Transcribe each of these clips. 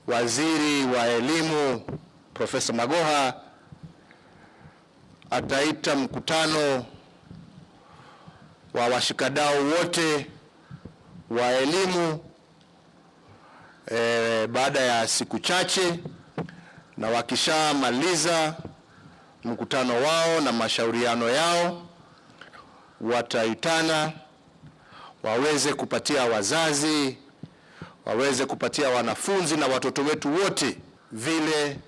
Waziri wa Elimu Profesa Magoha ataita mkutano wa washikadau wote wa elimu baada ya siku chache, na wakishamaliza mkutano wao na mashauriano yao wataitana waweze kupatia wazazi, waweze kupatia wanafunzi na watoto wetu wote vile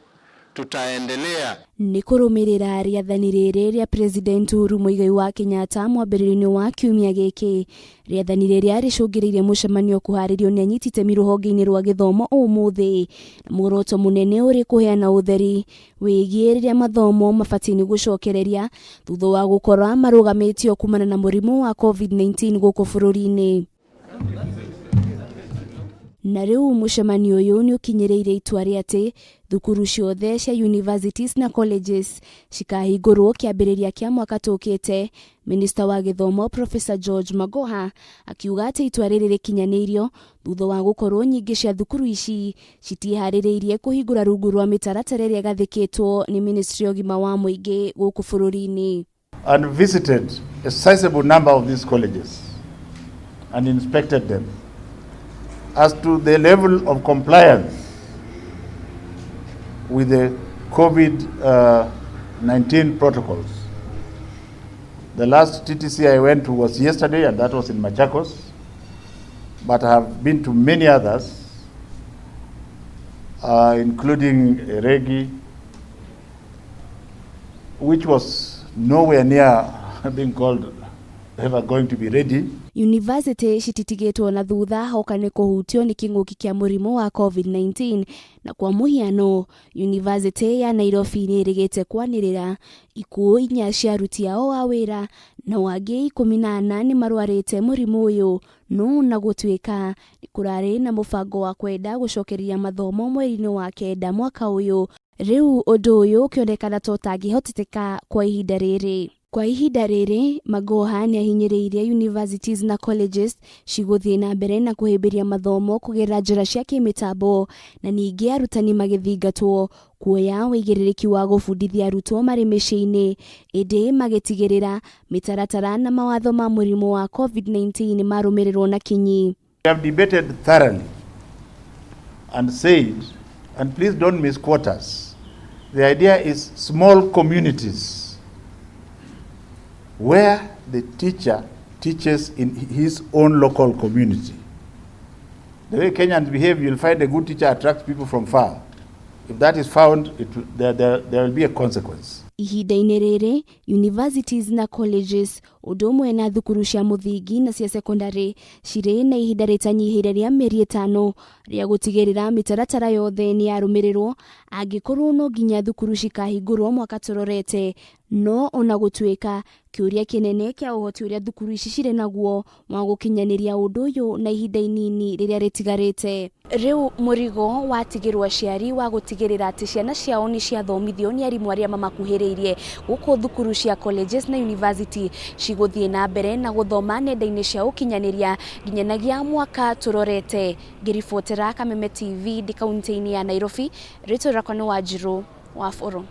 tutaendelea. Ni kurumirira riathani riri ria President Uhuru Muigai wa Kenyatta mwambĩrĩrio wa kiumia gĩkĩ. Riathani rĩrĩa rĩcũngĩrĩirie mũcemanio kuharĩrio nĩ anyiti itemi rũhonge-inĩ rwa gĩthomo ũmũthĩ, na muoroto mũnene ũrĩ kũheana ũtheri wĩgiĩ rĩrĩa mathomo mabatiĩ gũcokereria thutha wa gũkorwo marũgamĩtio kumana na mũrimũ wa COVID-19 gũkũ bũrũri-inĩ. Na rĩu mũcemanio ũyũ nĩ ũkinyĩrĩire itua rĩa atĩ thukuru ciothe cia universities na colleges cikahingũrwo kĩambĩrĩria kĩa mwaka tũkĩte. Minista wa Gĩthomo Profesa Magoha akiuga atĩ itua rĩrĩ rĩkinyanĩirio thutha wa gũkorwo nyingĩ cia thukuru ici citiĩharĩrĩirie kũhingũra rungu rwa mĩtaratara ĩrĩa ĩgathĩkĩtwo nĩ Ministry ya Ũgima wa Mũingĩ gũkũ bũrũri-inĩ. And visited a sizable number of these colleges and inspected them as to the level of compliance with the COVID-19 protocols. The last TTC I went to was yesterday, and that was in Machakos, but I have been to many others, including Regi, which was nowhere near being called ever going to be ready. University cititigĩtwo na thutha hoka nĩ kũhutio nĩ kĩng'ũki kĩa mũrimũ wa COVID-19, na kwa mũhiano University ya Nairobi nĩ ĩrĩgĩte kwanĩrĩra ikuũ 4 cia aruti ao a wĩra, na wangĩ 14 nĩ marwarĩte mũrimũ ũyũ, no na gũtuĩka nĩ kũrarĩ na mũbango wa kwenda gũcokereria mathomo mweri-inĩ wa Kenda mwaka ũyũ. Rĩu ũndũ ũyũ ũkĩonekana ta ũtangĩhoteteka kwa ihinda rĩrĩ. Kwa ihinda rĩrĩ, Magoha nĩ ahinyĩrĩirie universities na colleges cigũthiĩ na mbere na kũhĩmbĩria mathomo kũgerera njĩra cia kĩmĩtambo, na ningĩ arutani magĩthingatwo kuoya wĩigĩrĩrĩki wa gũbundithia arutwo marĩ mĩciĩ-inĩ, ĩndĩ magĩtigĩrĩra mĩtaratara na mawatho ma mũrimũ wa COVID-19 marũmĩrĩrwo na kinyi. We have debated thoroughly and said, and please don't misquote us, the idea is small communities where the teacher teaches in his own local community. The way Kenyans behave, you'll find a good teacher attracts people from far. If that is found, there will be a consequence. Ihinda-inĩ rĩrĩ, universities na colleges ũndũ ũmwe na thukuru cia mũthingi na cia secondary cirĩ na ihinda rĩtanyihĩire rĩa mĩeri 5 rĩa gũtigĩrĩra mĩtaratara yothe nĩ yarũmĩrĩrwo, angĩkorwo no nginya thukuru cikahingũrwo mwaka tũrorete. No ona gũtuĩka kĩũria kĩnene kĩa ũhoti ũrĩa thukuru ici cirĩ naguo wa gũkinyanĩria ũndũ ũyũ na ihinda inini rĩrĩa rĩtigarĩte. Rĩu mũrigo watigĩrwo aciari wa gũtigĩrĩra atĩ ciana ciao nĩ ciathomithio nĩ arimũ arĩa mamakuhĩrĩirie gũkũ thukuru cia colleges na university cigũthiĩ na mbere na gũthoma nenda-inĩ cia ũkinyanĩria nginyanagia mwaka tũrorete. Ngĩribotera Kameme TV ndi kaunti-inĩ ya Nairobi, rĩtwa rĩakwa nĩ Wanjirũ wa Bũrũ.